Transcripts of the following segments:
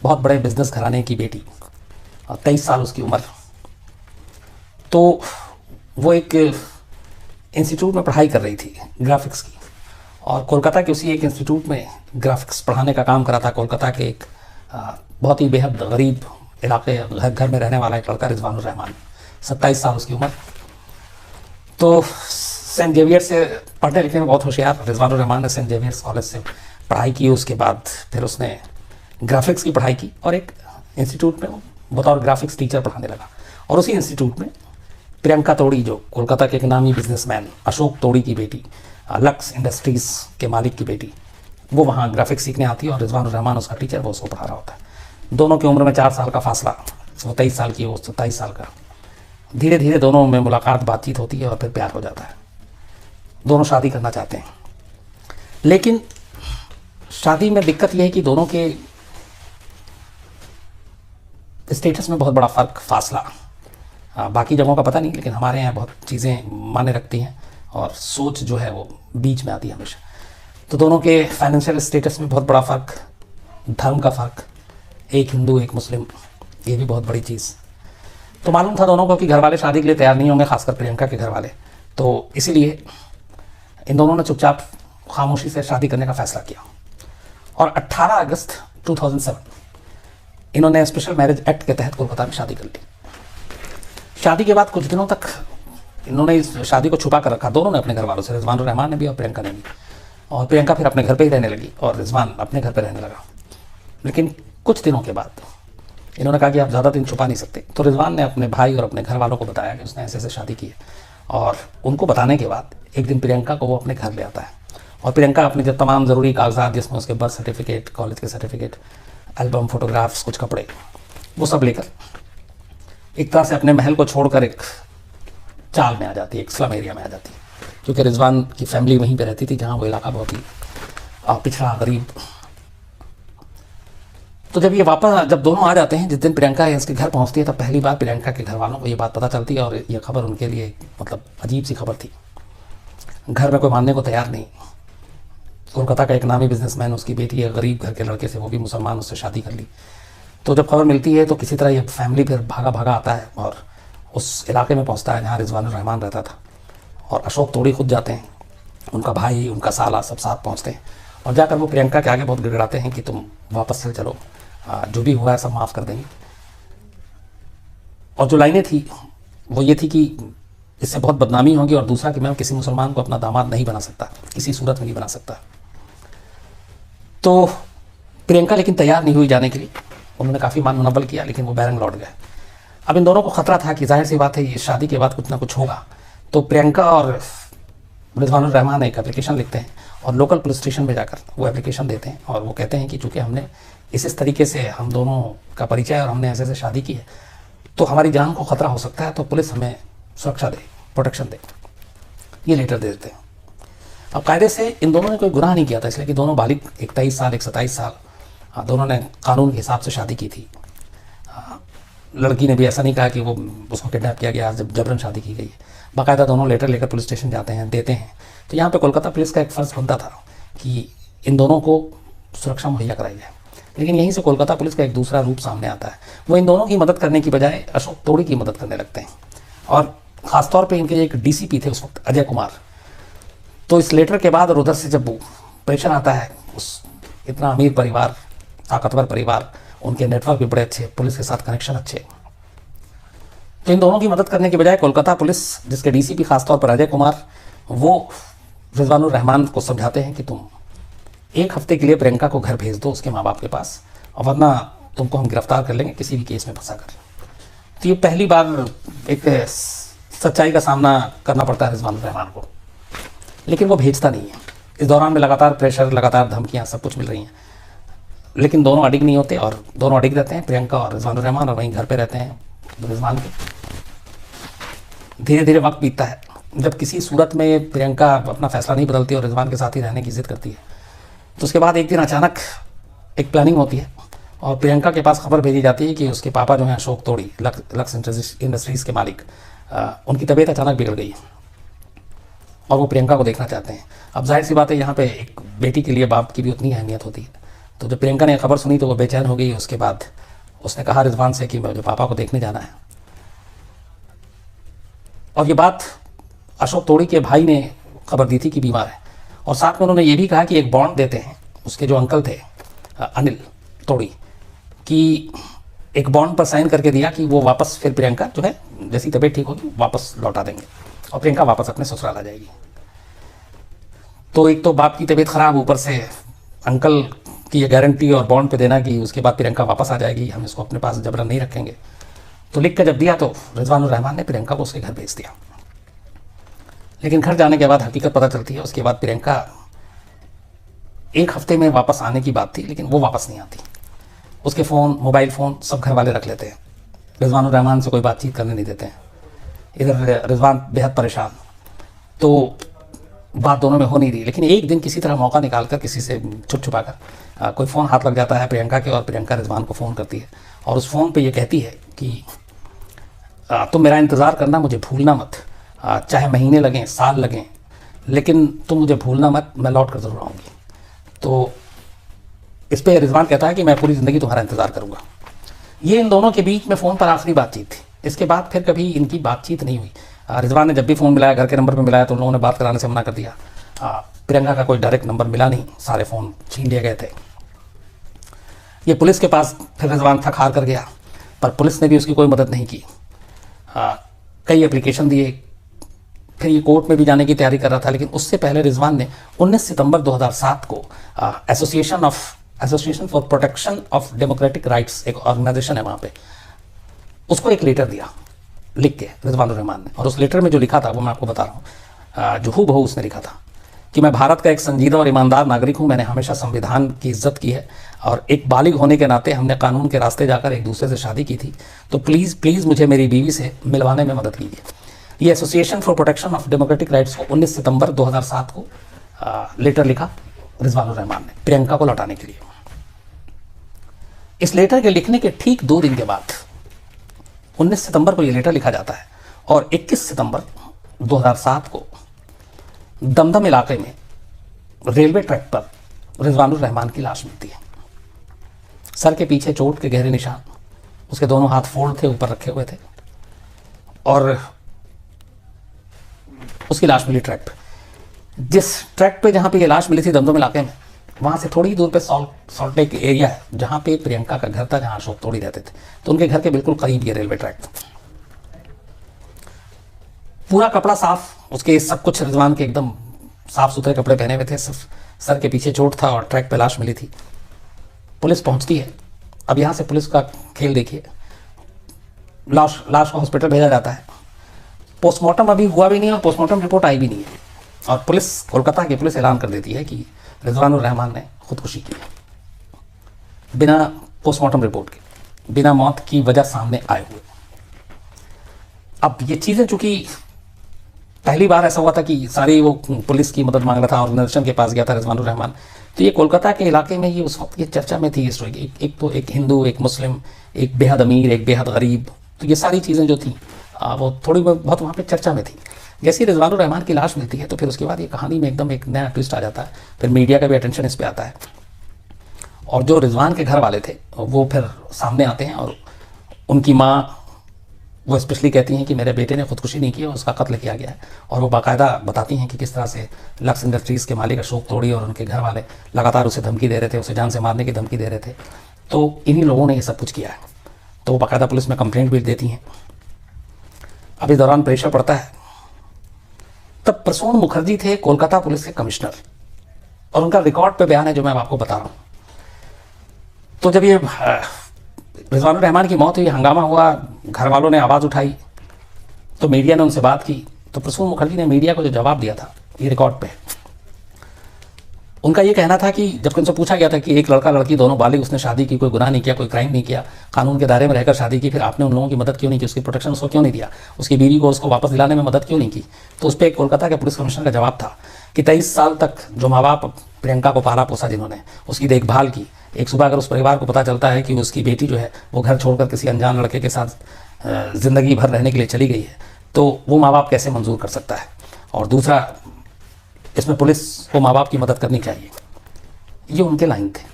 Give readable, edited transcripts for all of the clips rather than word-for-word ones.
बहुत बड़े बिजनेस घराने की बेटी, 23 साल उसकी उम्र। तो वो एक इंस्टीट्यूट में पढ़ाई कर रही थी ग्राफिक्स की, और कोलकाता के उसी एक इंस्टीट्यूट में ग्राफिक्स पढ़ाने का काम करा था कोलकाता के एक बहुत ही बेहद गरीब इलाके घर में रहने वाला एक लड़का, रिजवानुर रहमान, 27 साल उसकी उम्र। तो सेंट जेवियर से पढ़ने लिखने में बहुत होशियार रिजवानुर रहमान ने सेंट जेवियर्स कॉलेज से पढ़ाई की। उसके बाद फिर उसने ग्राफिक्स की पढ़ाई की और एक इंस्टीट्यूट में बतौर ग्राफिक्स टीचर पढ़ाने लगा। और उसी इंस्टीट्यूट में प्रियंका तोड़ी, जो कोलकाता के एक नामी बिजनेसमैन अशोक तोड़ी की बेटी, लक्स इंडस्ट्रीज़ के मालिक की बेटी, वो वहाँ ग्राफिक्स सीखने आती है और रिजवानुर रहमान उसका टीचर, वो उसको पढ़ा रहा होता है। दोनों की उम्र में 4 साल का फासला, वो 23 साल की, वो 27 साल का। धीरे धीरे दोनों में मुलाकात, बातचीत होती है और फिर प्यार हो जाता है। दोनों शादी करना चाहते हैं, लेकिन शादी में दिक्कत यह है कि दोनों के स्टेटस में बहुत बड़ा फ़र्क, फासला। बाकी जगहों का पता नहीं, लेकिन हमारे यहाँ बहुत चीज़ें माने रखती हैं और सोच जो है वो बीच में आती है हमेशा। तो दोनों के फाइनेंशियल स्टेटस में बहुत बड़ा फ़र्क, धर्म का फ़र्क, एक हिंदू एक मुस्लिम, ये भी बहुत बड़ी चीज़। तो मालूम था दोनों को कि घर वाले शादी के लिए तैयार नहीं होंगे, खासकर प्रियंका के घर वाले। तो इसीलिए इन दोनों ने चुपचाप खामोशी से शादी करने का फैसला किया। और 18 अगस्त 2007 इन्होंने स्पेशल मैरिज एक्ट के तहत कोलकाता में शादी कर ली। शादी के बाद कुछ दिनों तक इन्होंने इस शादी को छुपा कर रखा, दोनों ने अपने घर वालों से, रिजवानुर रहमान ने भी और प्रियंका ने भी। और प्रियंका फिर अपने घर पे ही रहने लगी और रिजवान अपने घर पे रहने लगा। लेकिन कुछ दिनों के बाद इन्होंने कहा कि आप ज़्यादा दिन छुपा नहीं सकते। तो रिजवान ने अपने भाई और अपने घर वालों को बताया कि उसने ऐसे ऐसे शादी की है। और उनको बताने के बाद एक दिन प्रियंका को वो अपने घर ले आता है और प्रियंका अपने जो तमाम ज़रूरी कागजात, जिसमें उसके बर्थ सर्टिफिकेट, कॉलेज के सर्टिफिकेट, एल्बम, फोटोग्राफ्स, कुछ कपड़े, वो सब लेकर एक तरह से अपने महल को छोड़कर एक चाल में आ जाती है, एक स्लम एरिया में आ जाती है। क्योंकि रिजवान की फैमिली वहीं पे रहती थी, जहाँ वो इलाका बहुत ही पिछड़ा, गरीब। तो जब दोनों आ जाते हैं, जिस दिन प्रियंका इसके घर पहुँचती है, तब पहली बार प्रियंका के घर वालों को ये बात पता चलती है। और ये खबर उनके लिए मतलब अजीब सी खबर थी। घर में कोई मानने को तैयार नहीं। कोलकाता का एक नामी बिजनेसमैन, उसकी बेटी है गरीब घर के लड़के से, वो भी मुसलमान, उससे शादी कर ली। तो जब खबर मिलती है तो किसी तरह ये फैमिली फिर भागा भागा आता है और उस इलाके में पहुंचता है जहाँ रिजवानुर रहमान रहता था। और अशोक तोड़ी खुद जाते हैं, उनका भाई, उनका साला, सब साथ पहुंचते हैं। और जाकर वो प्रियंका के आगे बहुत गिड़गिड़ाते हैं कि तुम वापस से चलो, जो भी हुआ है सब माफ़ कर देंगे। और जो लाइनें थी वो ये थी कि इससे बहुत बदनामी होगी, और दूसरा कि मैं किसी मुसलमान को अपना दामाद नहीं बना सकता, किसी सूरत में नहीं बना सकता। तो प्रियंका लेकिन तैयार नहीं हुई जाने के लिए। उन्होंने काफ़ी मान मुनव्वल किया, लेकिन वो बैरंग लौट गए। अब इन दोनों को खतरा था कि जाहिर सी बात है ये शादी के बाद कुछ ना कुछ होगा। तो प्रियंका और रिजवानुर रहमान एक एप्लीकेशन लिखते हैं और लोकल पुलिस स्टेशन में जाकर वो एप्लीकेशन देते हैं। और वो कहते हैं कि चूँकि हमने इस तरीके से हम दोनों का परिचय और हमने ऐसे ऐसे शादी की है, तो हमारी जान को ख़तरा हो सकता है, तो पुलिस हमें सुरक्षा दे, प्रोटेक्शन दे। ये लेटर दे देते हैं। अब कायदे से इन दोनों ने कोई गुनाह नहीं किया था, इसलिए कि दोनों बालिग, एक 23 साल, एक 27 साल, दोनों ने कानून के हिसाब से शादी की थी। लड़की ने भी ऐसा नहीं कहा कि वो उसको किडनैप किया गया, जब जबरन शादी की गई है। बाकायदा दोनों लेटर लेकर पुलिस स्टेशन जाते हैं, देते हैं। तो यहाँ पे कोलकाता पुलिस का एक फ़र्ज़ बनता था कि इन दोनों को सुरक्षा मुहैया कराई जाए। लेकिन यहीं से कोलकाता पुलिस का एक दूसरा रूप सामने आता है। वो इन दोनों की मदद करने की बजाय अशोक तोड़ी की मदद करने लगते हैं। और ख़ासतौर पर इनके एक डीसीपी थे उस वक्त, अजय कुमार। तो इस लेटर के बाद और उधर से जब वो प्रेशर आता है, उस इतना अमीर परिवार, ताकतवर परिवार, उनके नेटवर्क भी बड़े अच्छे, पुलिस के साथ कनेक्शन अच्छे, तो इन दोनों की मदद करने के बजाय कोलकाता पुलिस, जिसके डीसीपी खासतौर पर अजय कुमार, वो रिजवानुर रहमान को समझाते हैं कि तुम 1 हफ्ते के लिए प्रियंका को घर भेज दो उसके माँ बाप के पास, और वरना तुमको हम गिरफ्तार कर लेंगे किसी भी केस में फंसा कर। तो ये पहली बार एक सच्चाई का सामना करना पड़ता है रिजवानुर रहमान को। लेकिन वो भेजता नहीं है। इस दौरान में लगातार प्रेशर, लगातार धमकियाँ, सब कुछ मिल रही हैं, लेकिन दोनों अडिग नहीं होते और दोनों अडिग रहते हैं, प्रियंका और रिजवानुर रहमान, और वहीं घर पे रहते हैं रिजवान के। धीरे धीरे वक्त बीतता है। जब किसी सूरत में प्रियंका अपना फैसला नहीं बदलती और रिजवान के साथ ही रहने की जिद करती है, तो उसके बाद एक दिन अचानक एक प्लानिंग होती है और प्रियंका के पास खबर भेजी जाती है कि उसके पापा जो हैं अशोक तोड़ी, लक्स इंडस्ट्रीज़ के मालिक, उनकी तबीयत अचानक बिगड़ गई है और वो प्रियंका को देखना चाहते हैं। अब जाहिर सी बात है, यहाँ पे एक बेटी के लिए बाप की भी उतनी अहमियत होती है। तो जब प्रियंका ने खबर सुनी तो वो बेचैन हो गई। उसके बाद उसने कहा रिजवान से कि मुझे पापा को देखने जाना है। और ये बात अशोक तोड़ी के भाई ने खबर दी थी कि बीमार है, और साथ में उन्होंने ये भी कहा कि एक बॉन्ड देते हैं उसके जो अंकल थे अनिल तोड़ी, कि एक बॉन्ड पर साइन करके दिया कि वो वापस फिर प्रियंका जो है जैसी तबीयत ठीक होगी वापस लौटा देंगे और प्रियंका वापस अपने ससुराल आ जाएगी। तो एक तो बाप की तबीयत खराब, ऊपर से अंकल की ये गारंटी और बॉन्ड पे देना कि उसके बाद प्रियंका वापस आ जाएगी, हम इसको अपने पास जबरन नहीं रखेंगे। तो लिख कर जब दिया तो रिजवानुर रहमान ने प्रियंका को उसके घर भेज दिया। लेकिन घर जाने के बाद हकीकत पता चलती है, उसके बाद प्रियंका एक हफ्ते में वापस आने की बात थी, लेकिन वो वापस नहीं आती। उसके फ़ोन, मोबाइल फ़ोन सब घर वाले रख लेते हैं, रिजवानुर रहमान से कोई बातचीत करने नहीं देते हैं। इधर रिजवान बेहद परेशान, तो बात दोनों में हो नहीं रही। लेकिन एक दिन किसी तरह मौका निकालकर किसी से छुप छुपा कर कोई फ़ोन हाथ लग जाता है प्रियंका के, और प्रियंका रिजवान को फ़ोन करती है और उस फ़ोन पे ये कहती है कि तुम मेरा इंतज़ार करना, मुझे भूलना मत, चाहे महीने लगें, साल लगें, लेकिन तुम मुझे भूलना मत, मैं लौट कर ज़रूर आऊँगी। तो इस पर रिजवान कहता है कि मैं पूरी ज़िंदगी तुम्हारा इंतज़ार करूँगा। ये इन दोनों के बीच में फ़ोन पर आखिरी बातचीत थी। इसके बाद फिर कभी इनकी बातचीत नहीं हुई। रिजवान ने जब भी फ़ोन मिलाया, घर के नंबर पर मिलाया, तो उन लोगों ने बात कराने से मना कर दिया। प्रियंका का कोई डायरेक्ट नंबर मिला नहीं, सारे फ़ोन छीन लिए गए थे। ये पुलिस के पास फिर रिजवान थक हार कर गया, पर पुलिस ने भी उसकी कोई मदद नहीं की। कई एप्लीकेशन दिए, फिर ये कोर्ट में भी जाने की तैयारी कर रहा था। लेकिन उससे पहले रिजवान ने 19 सितंबर 2007 को association for protection of democratic rights, एक ऑर्गेनाइजेशन है वहाँ पे, उसको एक लेटर दिया लिख के रिजवानुर रहमान ने। और उस लेटर में जो लिखा था वो मैं आपको बता रहा हूँ। जो हूबहू उसने लिखा था कि मैं भारत का एक संजीदा और ईमानदार नागरिक हूँ, मैंने हमेशा संविधान की इज्जत की है, और एक बालिग होने के नाते हमने कानून के रास्ते जाकर एक दूसरे से शादी की थी। तो प्लीज़ मुझे मेरी बीवी से मिलवाने में मदद कीजिए। ये association for protection of democratic rights को 19 सितंबर 2007 को लेटर लिखा रिजवानुर रहमान ने प्रियंका को लौटाने के लिए। इस लेटर के लिखने के ठीक 2 दिन के बाद 19 सितंबर को ये लेटर लिखा जाता है, और 21 सितंबर 2007 को दमदम इलाके में रेलवे ट्रैक पर रिजवानुर रहमान की लाश मिलती है। सर के पीछे चोट के गहरे निशान, उसके दोनों हाथ फोल्ड थे, ऊपर रखे हुए थे, और उसकी लाश मिली ट्रैक पे। जिस ट्रैक पे जहाँ पे ये लाश मिली थी दमदम इलाके में, वहाँ से थोड़ी दूर पे सॉल्ट लेक एरिया है जहाँ पे प्रियंका का घर था, जहाँ अशोक तोड़ी रहते थे। तो उनके घर के बिल्कुल करीब ये रेलवे ट्रैक था। पूरा कपड़ा साफ, उसके सब कुछ रिजवान के एकदम साफ सुथरे कपड़े पहने हुए थे, सिर्फ सर के पीछे चोट था, और ट्रैक पे लाश मिली थी। पुलिस पहुंचती है। अब यहाँ से पुलिस का खेल देखिए, लाश को हॉस्पिटल भेजा जाता है। पोस्टमार्टम अभी हुआ भी नहीं और पोस्टमार्टम रिपोर्ट आई भी नहीं है, और पुलिस, कोलकाता की पुलिस ऐलान कर देती है कि रिजवानुर रहमान ने खुदकुशी की है, बिना पोस्टमार्टम रिपोर्ट के, बिना मौत की वजह सामने आए हुए। अब ये चीज़ें चूंकि पहली बार ऐसा हुआ था कि सारी वो पुलिस की मदद मांग रहा था, ऑर्गेनाइजेशन के पास गया था रिजवानुर रहमान, तो ये कोलकाता के इलाके में ये उस वक्त ये चर्चा में थी ये स्टोरी। एक तो एक हिंदू, एक मुस्लिम, एक बेहद अमीर, एक बेहद गरीब, तो ये सारी चीज़ें जो थी वो थोड़ी बहुत वहाँ पे चर्चा में थी। जैसे ही रिजवानुर रहमान की लाश मिलती है तो फिर उसके बाद ये कहानी में एकदम एक नया ट्विस्ट आ जाता है। फिर मीडिया का भी अटेंशन इस पर आता है, और जो रिजवान के घर वाले थे वो फिर सामने आते हैं, और उनकी माँ वो स्पेशली कहती हैं कि मेरे बेटे ने खुदकुशी नहीं की, उसका कत्ल किया गया है। और वो बाकायदा बताती हैं कि किस तरह से लक्स इंडस्ट्रीज़ के मालिक अशोक तोड़ी और उनके घर वाले लगातार उसे धमकी दे रहे थे, उसे जान से मारने की धमकी दे रहे थे। तो इन्हीं लोगों ने ये सब कुछ किया है। तो वो बाकायदा पुलिस में कंप्लेंट भी देती हैं। अब इस दौरान प्रेशर पड़ता है। तब प्रसून मुखर्जी थे कोलकाता पुलिस के कमिश्नर, और उनका रिकॉर्ड पे बयान है जो मैं आपको बता रहा हूँ। तो जब ये रिजवानुर रहमान की मौत हुई, हंगामा हुआ, घर वालों ने आवाज़ उठाई, तो मीडिया ने उनसे बात की। तो प्रसून मुखर्जी ने मीडिया को जो जवाब दिया था, ये रिकॉर्ड पे, उनका ये कहना था कि जब उनसे पूछा गया था कि एक लड़का लड़की दोनों बालिग, उसने शादी की, कोई गुनाह नहीं किया, कोई क्राइम नहीं किया, कानून के दायरे में रहकर शादी की, फिर आपने उन लोगों की मदद क्यों नहीं की, उसकी प्रोटेक्शन उसको क्यों नहीं दिया, उसकी बीवी को उसको वापस दिलाने में मदद क्यों नहीं की। तो उस पर कोलकाता के पुलिस कमिश्नर का जवाब था कि 23 साल तक जो माँ बाप प्रियंका को पाला पोसा, जिन्होंने उसकी देखभाल की, एक सुबह अगर उस परिवार को पता चलता है कि उसकी बेटी जो है वो घर छोड़कर किसी अनजान लड़के के साथ ज़िंदगी भर रहने के लिए चली गई है, तो वो माँ बाप कैसे मंजूर कर सकता है। और दूसरा, इसमें पुलिस को माँ बाप की मदद करनी चाहिए। ये उनके लाइन थे।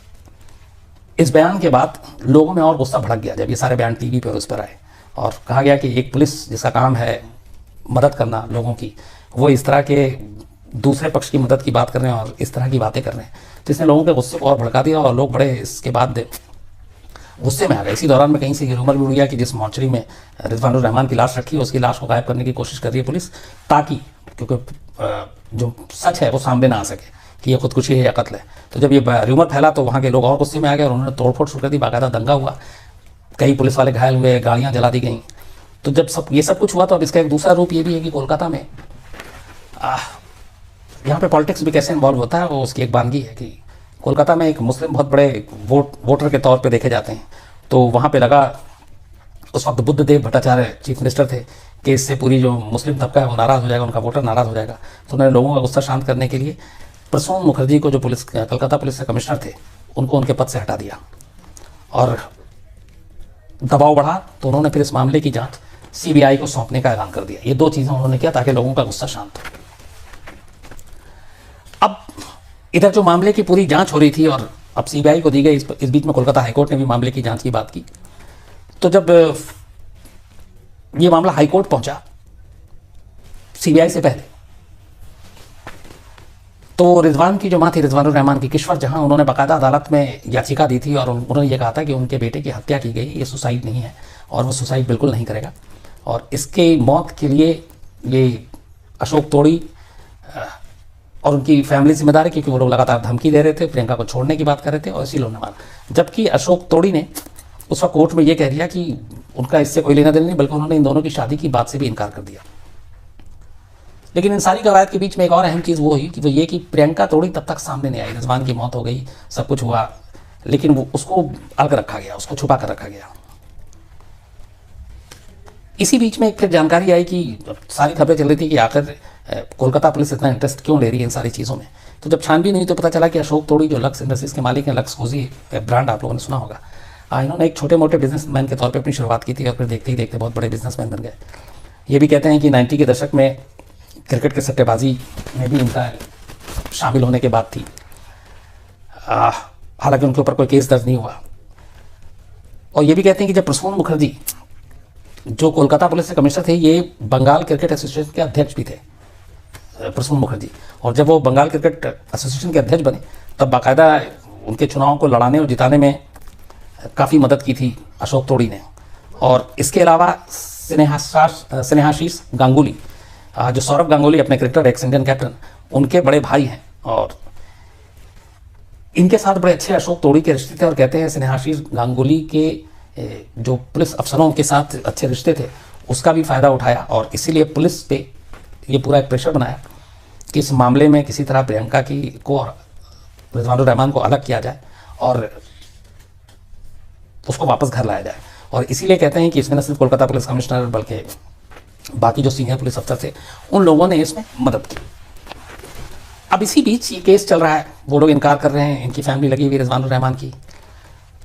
इस बयान के बाद लोगों में और गुस्सा भड़क गया जब ये सारे बयान टीवी पर उस पर आए और कहा गया कि एक पुलिस जिसका काम है मदद करना लोगों की, वो इस तरह के दूसरे पक्ष की मदद की बात कर रहे हैं और इस तरह की बातें कर रहे हैं, तो इसने लोगों के गुस्से को और भड़का दिया और लोग बड़े इसके बाद गुस्से में आ गए। इसी दौरान में कहीं से ये रूमर भी उड़ गया कि जिस मॉर्चरी में रिजवानुर रहमान की लाश रखी है उसकी लाश को गायब करने की कोशिश कर रही है पुलिस, ताकि क्योंकि जो सच है वो सामने ना आ सके कि ये खुदकुशी है या कत्ल है। तो जब ये रूमर फैला तो वहाँ के लोग और गुस्से में आ गए और उन्होंने तोड़फोड़ शुरू कर दी, बाकायदा दंगा हुआ, कई पुलिस वाले घायल हुए, गाड़ियाँ जला दी गई। तो जब ये सब कुछ हुआ तो अब इसका एक दूसरा रूप ये भी है कि कोलकाता में यहाँ पे पॉलिटिक्स भी कैसे इन्वॉल्व होता है, वो उसकी एक बानगी है कि कोलकाता में एक मुस्लिम बहुत बड़े वोटर के तौर पे देखे जाते हैं। तो वहाँ पे लगा उस वक्त बुद्धदेव भट्टाचार्य चीफ मिनिस्टर थे कि इससे पूरी जो मुस्लिम तबका है वो नाराज़ हो जाएगा, उनका वोटर नाराज़ हो जाएगा। तो उन्होंने लोगों का गुस्सा शांत करने के लिए प्रसून मुखर्जी को, जो कलकत्ता पुलिस के कमिश्नर थे, उनको उनके पद से हटा दिया और दबाव बढ़ा तो उन्होंने फिर इस मामले की जाँच CBI को सौंपने का ऐलान कर दिया। ये दो चीज़ें उन्होंने किया ताकि लोगों का गुस्सा शांत हो। अब इधर जो मामले की पूरी जांच हो रही थी और अब CBI को दी गई, इस बीच में कोलकाता हाईकोर्ट ने भी मामले की जांच की बात की। तो जब ये मामला हाईकोर्ट पहुंचा CBI से पहले, तो रिजवान की जो मां थी, रिजवानुर रहमान की किश्वर जहां, उन्होंने बाकायदा अदालत में याचिका दी थी और उन्होंने ये कहा था कि उनके बेटे की हत्या की गई, ये सुसाइड नहीं है और वो सुसाइड बिल्कुल नहीं करेगा और इसके मौत के लिए ये अशोक तोड़ी और उनकी फैमिली जिम्मेदार है, क्योंकि वो लोग लगातार धमकी दे रहे थे, प्रियंका को छोड़ने की बात कर रहे थे और इसी लोगों ने मारा। जबकि अशोक तोड़ी ने उस वक्त कोर्ट में ये कह दिया कि उनका इससे कोई लेना देना नहीं, बल्कि उन्होंने इन दोनों की शादी की बात से भी इनकार कर दिया। लेकिन इन सारी कवायद के बीच में एक और अहम चीज़ वो हुई कि वो ये कि प्रियंका तोड़ी तब तक सामने नहीं आई। रिजवान की मौत हो गई, सब कुछ हुआ, लेकिन वो उसको अलग रखा गया, उसको छुपा कर रखा गया। इसी बीच में फिर जानकारी आई कि सारी खबरें चल रही थी कि आखिर कोलकाता पुलिस इतना इंटरेस्ट क्यों ले रही है इन सारी चीज़ों में। तो जब छानबीन हुई तो पता चला कि अशोक तोड़ी जो लक्स इंडस्ट्रीज के मालिक हैं, लक्स कोजी ब्रांड आप लोगों ने सुना होगा, इन्होंने एक छोटे मोटे बिजनेसमैन के तौर पे अपनी शुरुआत की थी और फिर देखते ही देखते बहुत बड़े बिजनेसमैन बन गए। ये भी कहते हैं कि 90 के दशक में क्रिकेट के सट्टेबाजी में भी इनका शामिल होने के बाद थी, हालांकि उनके ऊपर कोई केस दर्ज नहीं हुआ। और ये भी कहते हैं कि जब प्रसून मुखर्जी जो कोलकाता पुलिस के कमिश्नर थे, ये बंगाल क्रिकेट एसोसिएशन के अध्यक्ष भी थे प्रसून मुखर्जी, और जब वो बंगाल क्रिकेट एसोसिएशन के अध्यक्ष बने तब बाकायदा उनके चुनावों को लड़ाने और जिताने में काफ़ी मदद की थी अशोक तोड़ी ने। और इसके अलावा स्नेहाशीष गांगुली, जो सौरभ गांगुली अपने क्रिकेटर, एक्स इंडियन कैप्टन, उनके बड़े भाई हैं और इनके साथ बड़े अच्छे अशोक तोड़ी के रिश्ते थे। और कहते हैं स्नेहाशीष गांगुली के जो पुलिस अफसरों के साथ अच्छे रिश्ते थे उसका भी फ़ायदा उठाया और इसीलिए पुलिस पे ये पूरा एक प्रेशर बनाया कि इस मामले में किसी तरह प्रियंका को और रिजवानुर रहमान को अलग किया जाए और उसको वापस घर लाया जाए। और इसीलिए कहते हैं कि इसमें न सिर्फ कोलकाता पुलिस कमिश्नर बल्कि बाकी जो सीनियर पुलिस अफसर थे उन लोगों ने इसमें मदद की। अब इसी बीच ये केस चल रहा है, वो लोग इनकार कर रहे हैं, इनकी फैमिली लगी हुई रिजवानुर रहमान की।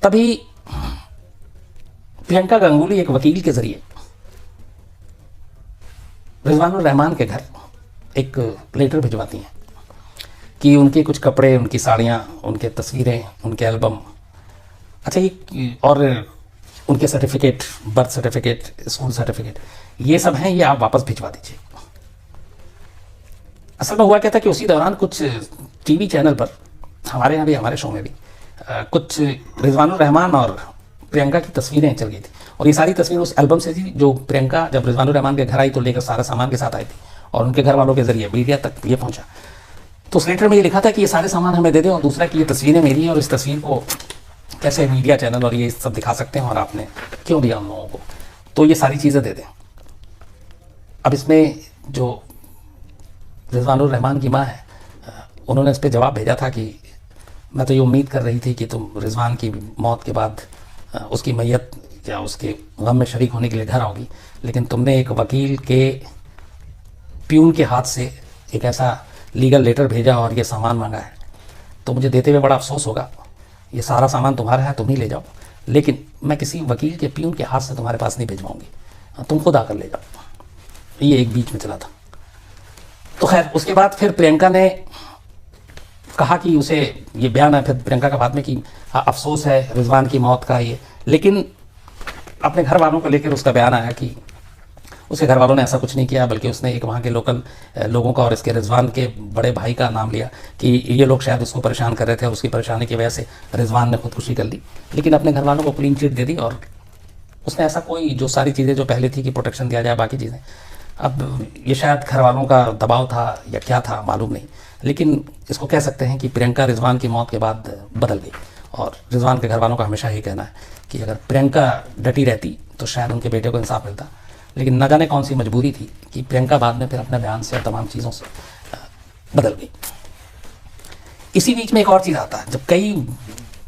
तभी प्रियंका गांगुली एक वकील के जरिए रिजवानुर रहमान के घर एक लेटर भिजवाती हैं कि उनके कुछ कपड़े, उनकी साड़ियाँ, उनके तस्वीरें, उनके एल्बम, अच्छा ये और उनके certificate, birth certificate, school certificate, ये सब हैं, ये आप वापस भिजवा दीजिए। असल में हुआ क्या था कि उसी दौरान कुछ टीवी चैनल पर, हमारे यहाँ भी, हमारे शो में भी कुछ रिजवानुर रहमान और प्रियंका की तस्वीरें चल गई थी और ये सारी तस्वीरें उस एल्बम से थी जो प्रियंका जब रिजवानुर रहमान के घर आई तो लेकर सारा सामान के साथ आई थी और उनके घर वालों के जरिए मीडिया तक ये पहुंचा। तो उस लेटर में ये लिखा था कि ये सारे सामान हमें दे दें और दूसरा कि ये तस्वीरें मेरी हैं और इस तस्वीर को कैसे मीडिया चैनल और ये सब दिखा सकते हैं और आपने क्यों दिया उन लोगों को, तो ये सारी चीज़ें दे दें। अब इसमें जो रिजवानुर रहमान की माँ है उन्होंने इस पर जवाब भेजा था कि मैं तो ये उम्मीद कर रही थी कि तुम रिजवान की मौत के बाद उसकी मैयत या उसके गम में शरीक होने के लिए घर आओगी, लेकिन तुमने एक वकील के प्यून के हाथ से एक ऐसा लीगल लेटर भेजा और ये सामान मांगा है, तो मुझे देते हुए बड़ा अफसोस होगा। ये सारा सामान तुम्हारा है, तुम ही ले जाओ, लेकिन मैं किसी वकील के प्यून के हाथ से तुम्हारे पास नहीं भिजवाऊंगी, तुम खुद आकर ले जाओ। ये एक बीच में चला था। तो खैर उसके बाद फिर प्रियंका ने कहा कि उसे ये बयान है फिर प्रियंका का बाद में कि अफसोस है रिजवान की मौत का ये, लेकिन अपने घर वालों को लेकर उसका बयान आया कि उसके घर वालों ने ऐसा कुछ नहीं किया, बल्कि उसने एक वहाँ के लोकल लोगों का और इसके रिजवान के बड़े भाई का नाम लिया कि ये लोग शायद उसको परेशान कर रहे थे और उसकी परेशानी की वजह से रिजवान ने खुदकुशी कर ली। लेकिन अपने घर वालों को क्लीन चिट दे दी और उसने ऐसा कोई जो सारी चीज़ें जो पहले थी कि प्रोटेक्शन दिया जाए बाकी चीज़ें, अब ये शायद घर वालों का दबाव था या क्या था मालूम नहीं, लेकिन इसको कह सकते हैं कि प्रियंका रिजवान की मौत के बाद बदल गई। और रिजवान के घर वालों का हमेशा यही कहना है कि अगर प्रियंका डटी रहती तो शायद उनके बेटे को इंसाफ मिलता, लेकिन न जाने कौन सी मजबूरी थी कि प्रियंका बाद में फिर अपने बयान से और तमाम चीज़ों से बदल गई। इसी बीच में एक और चीज़ आता है, जब कई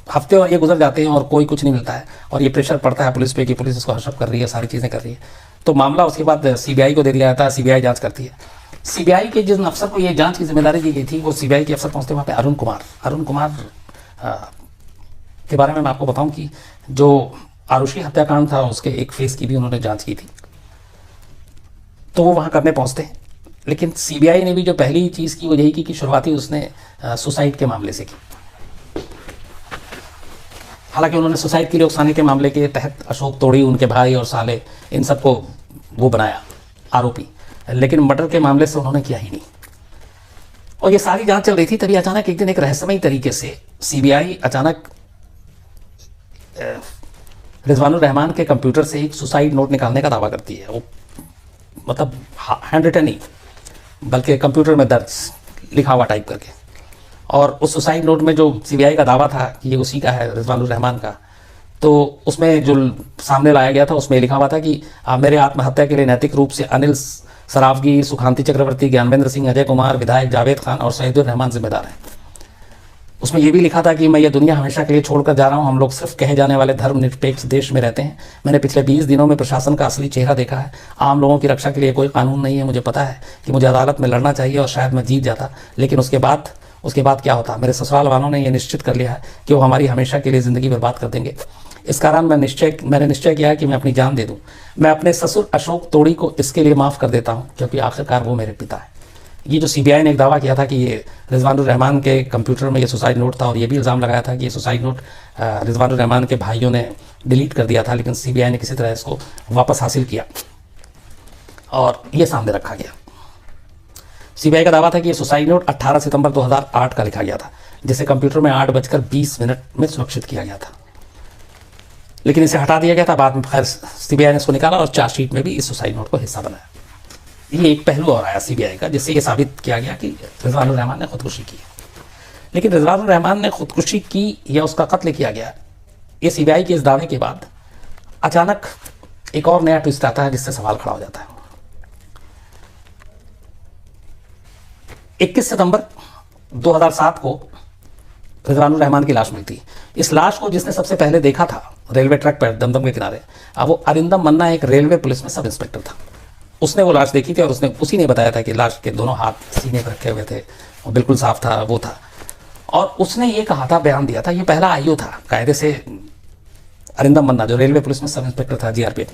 हफ्ते और ये गुजर जाते हैं और कोई कुछ नहीं मिलता है और ये प्रेशर पड़ता है पुलिस पे कि पुलिस इसको हशप कर रही है, सारी चीज़ें कर रही है, तो मामला उसके बाद सीबीआई को दे दिया जाता है। सीबीआई जांच करती है। सीबीआई के जिन अफसर को ये जांच की जिम्मेदारी दी गई थी वो सीबीआई के अफसर पहुंचते वहाँ पे अरुण कुमार के बारे में मैं आपको बताऊं कि जो आरुषि हत्याकांड था उसके एक फेस की भी उन्होंने जांच की थी, तो वो वहाँ करने पहुँचते हैं। लेकिन सीबीआई ने भी जो पहली चीज़ की वो यही की कि शुरुआती उसने सुसाइड के मामले से की। हालांकि उन्होंने सुसाइड के लिए उकसाने के मामले के तहत अशोक तोड़ी, उनके भाई और साले, इन सबको वो बनाया आरोपी, लेकिन मर्डर के मामले से उन्होंने किया ही नहीं। और ये सारी जांच चल रही थी, तभी अचानक एक दिन एक रहस्यमयी तरीके से सीबीआई अचानक रिजवानुर रहमान के कंप्यूटर से एक सुसाइड नोट निकालने का दावा करती है। वो मतलब हैंड रिटन नहीं, बल्कि कंप्यूटर में दर्ज लिखा हुआ टाइप करके। और उस सुसाइड नोट में जो सीबीआई का दावा था कि ये उसी का है, रिजवानुर रहमान का, तो उसमें जो सामने लाया गया था उसमें लिखा हुआ था कि मेरे आत्महत्या के लिए नैतिक रूप से अनिल सरावगी, सुखांती चक्रवर्ती, ज्ञानवेंद्र सिंह, अजय कुमार, विधायक जावेद खान और शहीदुर रहमान जिम्मेदार हैं। उसमें यह भी लिखा था कि मैं ये दुनिया हमेशा के लिए छोड़कर जा रहा हूँ, हम लोग सिर्फ कहे जाने वाले धर्मनिरपेक्ष देश में रहते हैं। मैंने पिछले 20 दिनों में प्रशासन का असली चेहरा देखा है। आम लोगों की रक्षा के लिए कोई कानून नहीं है। मुझे पता है कि मुझे अदालत में लड़ना चाहिए और शायद मैं जीत जाता, लेकिन उसके बाद क्या होता। मेरे ससुराल वालों ने यह निश्चित कर लिया है कि वो हमारी हमेशा के लिए ज़िंदगी बर्बाद कर देंगे। इस कारण मैंने निश्चय किया है कि मैं अपनी जान दे दूं। मैं अपने ससुर अशोक तोड़ी को इसके लिए माफ़ कर देता हूं, क्योंकि आखिरकार वो मेरे पिता है। ये जो सीबीआई ने एक दावा किया था कि ये रिजवानुर रहमान के कंप्यूटर में ये सुसाइड नोट था, और ये भी इल्ज़ाम लगाया था कि ये सुसाइड नोट रिजवानुर रहमान के भाइयों ने डिलीट कर दिया था, लेकिन सीबीआई ने किसी तरह इसको वापस हासिल किया और ये सामने रखा गया। सीबीआई का दावा था कि ये सुसाइड नोट 18 सितंबर 2008 का लिखा गया था, जिसे कंप्यूटर में 8:20 में सुरक्षित किया गया था, लेकिन इसे हटा दिया गया था। बाद में खैर सीबीआई ने इसको निकाला और चार्जशीट में भी इस सुसाइड नोट को हिस्सा बनाया। ये एक पहलू और आया सीबीआई का, जिससे ये साबित किया गया कि रिजवानुर रहमान ने खुदकुशी की। लेकिन रिजवानुर रहमान ने खुदकुशी की या उसका कत्ल किया गया, ये सीबीआई के इस दावे के बाद अचानक एक और नया ट्विस्ट आता है, जिससे सवाल खड़ा हो जाता है। 21 सितंबर 2007 को रिजवानुर रहमान की लाश मिलती। इस लाश को जिसने सबसे पहले देखा था रेलवे ट्रैक पर दमदम के किनारे, अब वो अरिंदम मन्ना एक रेलवे पुलिस में सब इंस्पेक्टर था। उसने वो लाश देखी थी और उसी ने बताया था कि लाश के दोनों हाथ सीने पर रखे हुए थे और बिल्कुल साफ था, वो था। और उसने ये कहा था, बयान दिया था, ये पहला आईओ था कायदे से, अरिंदम मन्ना, जो रेलवे पुलिस में सब इंस्पेक्टर था जीआरपी।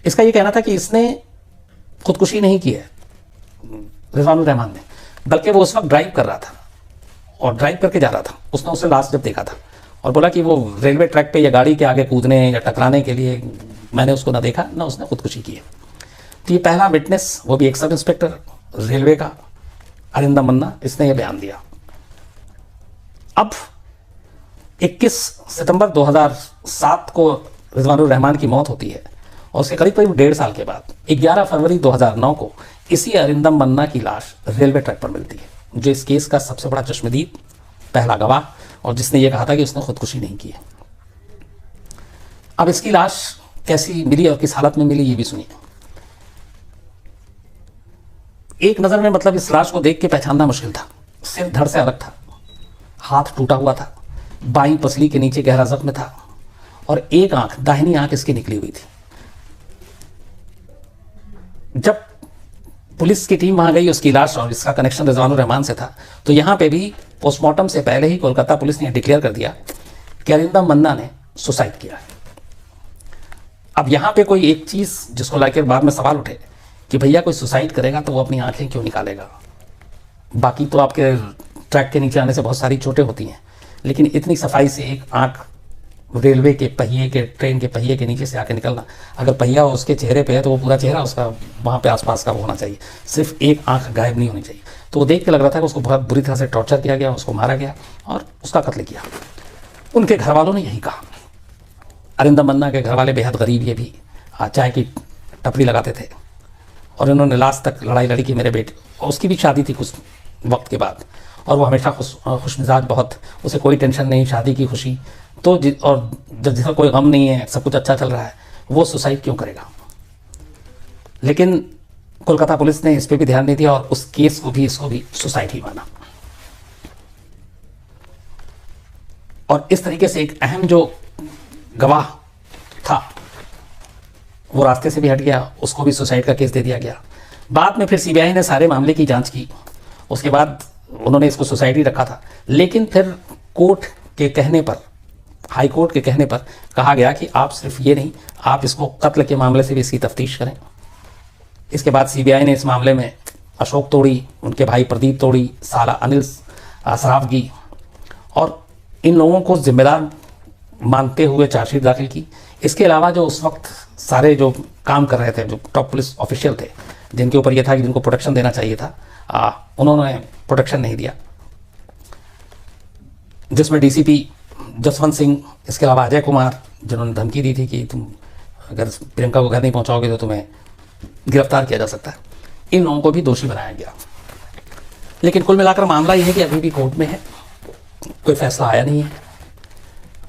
इसका ये कहना था कि इसने खुदकुशी नहीं की है रिजवानुर रहमान ने, बल्कि वो उस वक्त ड्राइव कर रहा था और ड्राइव करके जा रहा था। उसने उसे लास्ट जब देखा था और बोला कि वो रेलवे ट्रैक पे या गाड़ी के आगे कूदने या टकराने के लिए मैंने उसको ना देखा ना उसने खुदकुशी की है। तो ये पहला विटनेस, वो भी एक सब इंस्पेक्टर रेलवे का, अरिंदम मन्ना, इसने ये बयान दिया। अब 21 सितंबर 2007 को रिजवानुर रहमान की मौत होती है और उसके करीब 1.5 साल के बाद 11 फरवरी 2009 को इसी अरिंदम मन्ना की लाश रेलवे ट्रैक पर मिलती है, जो इस केस का सबसे बड़ा चश्मदीद, पहला गवाह, और जिसने ये कहा था कि उसने खुदकुशी नहीं की है। अब इसकी लाश कैसी मिली और किस हालत में मिली, ये भी सुनिए। एक नजर में मतलब इस लाश को देख के पहचानना मुश्किल था। सिर धड़ से अलग था, हाथ टूटा हुआ था, बाईं पसली के नीचे गहरा जख्म था और एक आंख, दाहिनी आंख इसकी निकली हुई थी। जब पुलिस की टीम वहां गई, उसकी लाश और इसका कनेक्शन रिजवानुर रहमान से था, तो यहां पे भी पोस्टमार्टम से पहले ही कोलकाता पुलिस ने डिक्लेयर कर दिया कि अरिंदम मन्ना ने सुसाइड किया है। अब यहां पे कोई एक चीज जिसको लेकर बाद में सवाल उठे कि भैया कोई सुसाइड करेगा तो वो अपनी आंखें क्यों निकालेगा, बाकी तो आपके ट्रैक के नीचे आने से बहुत सारी चोटें होती हैं, लेकिन इतनी सफाई से एक आंख रेलवे के पहिए के, ट्रेन के पहिए के नीचे से आके निकलना, अगर पहिया उसके चेहरे पे है तो वो पूरा चेहरा उसका वहाँ पे आसपास का होना चाहिए, सिर्फ एक आंख गायब नहीं होनी चाहिए। तो वो देख के लग रहा था कि उसको बहुत बुरी तरह से टॉर्चर किया गया, उसको मारा गया और उसका कत्ल किया। उनके घर वालों ने यही कहा। अरिंदम मन्ना के घर वाले बेहद गरीब, ये भी चाय की टपरी लगाते थे और इन्होंने लास्ट तक लड़ाई लड़ी कि मेरे बेटे, उसकी भी शादी थी कुछ वक्त के बाद, और वो हमेशा खुश मिजाज बहुत, उसे कोई टेंशन नहीं, शादी की खुशी तो और जब जिसका कोई गम नहीं है, सब कुछ अच्छा चल रहा है, वो सुसाइड क्यों करेगा। लेकिन कोलकाता पुलिस ने इस पर भी ध्यान नहीं दिया और उस केस को भी, इसको भी सुसाइड ही माना। और इस तरीके से एक अहम जो गवाह था वो रास्ते से भी हट गया, उसको भी सुसाइड का केस दे दिया गया। बाद में फिर सीबीआई ने सारे मामले की जांच की, उसके बाद उन्होंने इसको सुसाइड ही रखा था। लेकिन फिर कोर्ट के कहने पर, हाई कोर्ट के कहने पर कहा गया कि आप सिर्फ ये नहीं, आप इसको कत्ल के मामले से भी इसकी तफ्तीश करें। इसके बाद सीबीआई ने इस मामले में अशोक तोड़ी, उनके भाई प्रदीप तोड़ी, साला अनिल सरावगी और इन लोगों को जिम्मेदार मानते हुए चार्जशीट दाखिल की। इसके अलावा जो उस वक्त सारे जो काम कर रहे थे, जो टॉप पुलिस ऑफिशियल थे, जिनके ऊपर यह था कि जिनको प्रोटेक्शन देना चाहिए था, उन्होंने प्रोटेक्शन नहीं दिया, जिसमें डीसीपी जसवंत सिंह, इसके अलावा अजय कुमार, जिन्होंने धमकी दी थी कि तुम अगर प्रियंका को घर नहीं पहुंचाओगे तो तुम्हें गिरफ्तार किया जा सकता है, इन लोगों को भी दोषी बनाया गया। लेकिन कुल मिलाकर मामला यह है कि अभी भी कोर्ट में है, कोई फैसला आया नहीं है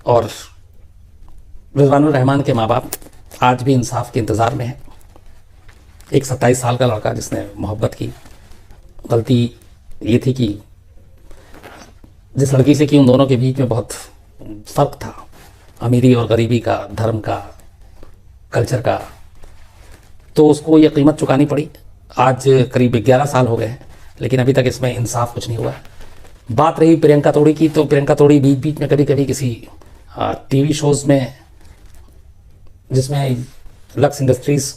और रिजवानुर रहमान के माँ बाप आज भी इंसाफ के इंतज़ार में हैं। एक 27 साल का लड़का जिसने मोहब्बत की, गलती ये थी कि जिस लड़की से कि उन दोनों के बीच में बहुत फ़र्क था, अमीरी और गरीबी का, धर्म का, कल्चर का, तो उसको ये कीमत चुकानी पड़ी। आज करीब 11 साल हो गए हैं, लेकिन अभी तक इसमें इंसाफ कुछ नहीं हुआ है। बात रही प्रियंका तोड़ी की, तो प्रियंका तोड़ी बीच बीच में कभी कभी किसी टीवी शोज़ में, जिसमें लक्स इंडस्ट्रीज़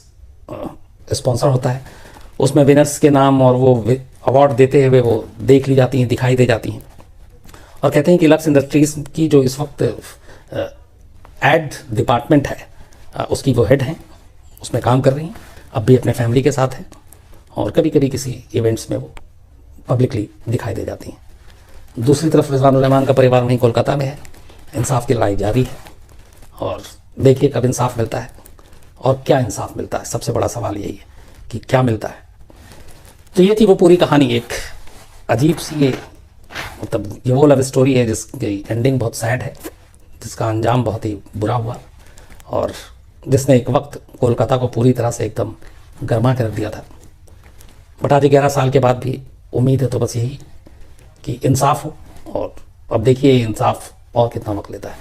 स्पॉन्सर होता है, उसमें विनर्स के नाम और वो अवार्ड देते हुए वो देख ली जाती हैं, दिखाई दे जाती हैं और कहते हैं कि लक्स इंडस्ट्रीज़ की जो इस वक्त एड डिपार्टमेंट है, उसकी वो हेड हैं, उसमें काम कर रही हैं, अब भी अपने फैमिली के साथ हैं और कभी कभी किसी इवेंट्स में वो पब्लिकली दिखाई दे जाती हैं। दूसरी तरफ रिजवानुर रहमान का परिवार वहीं कोलकाता में है, इंसाफ की लड़ाई जारी है और देखिए कब इंसाफ मिलता है और क्या इंसाफ मिलता है। सबसे बड़ा सवाल यही है कि क्या मिलता है। तो ये थी वो पूरी कहानी, एक अजीब सी, ये मतलब ये वो लव स्टोरी है जिसकी एंडिंग बहुत सैड है, जिसका अंजाम बहुत ही बुरा हुआ और जिसने एक वक्त कोलकाता को पूरी तरह से एकदम गर्मा कर दिया था। बट आज 11 साल के बाद भी उम्मीद है तो बस यही कि इंसाफ हो, और अब देखिए इंसाफ और कितना वक्त लेता है।